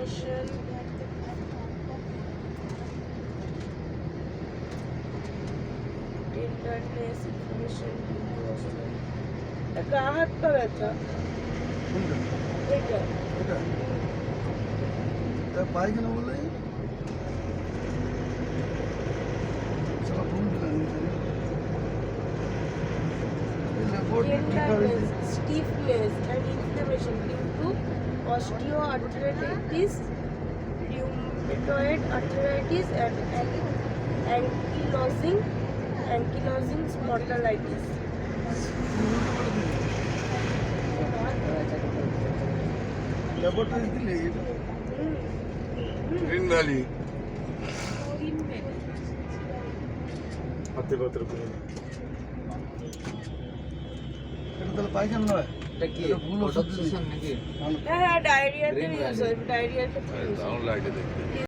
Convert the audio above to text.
inflammation, tenderness, inflammation, একটা হাত পা ব্যথা কোনটা? এটা এটা? তা পায়খানা বলে সারা ফোন দিলাম tenderness, stiffness and inflammation due to osteoarthritis, rheumatoid arthritis and ankylosing spondylitis. Laboratory দিলে গ্রিন ভ্যালি হাতে পাত্র করে এটা তাহলে পায়খানা নয় এটা কি এটা ভুল ওষুধ অটোপসেশন নাকি হ্যাঁ ডায়রিয়াতে ইউজ হয় ডায়রিয়ার ক্ষেত্রে use হয়। দারুণ লাগে দেখতে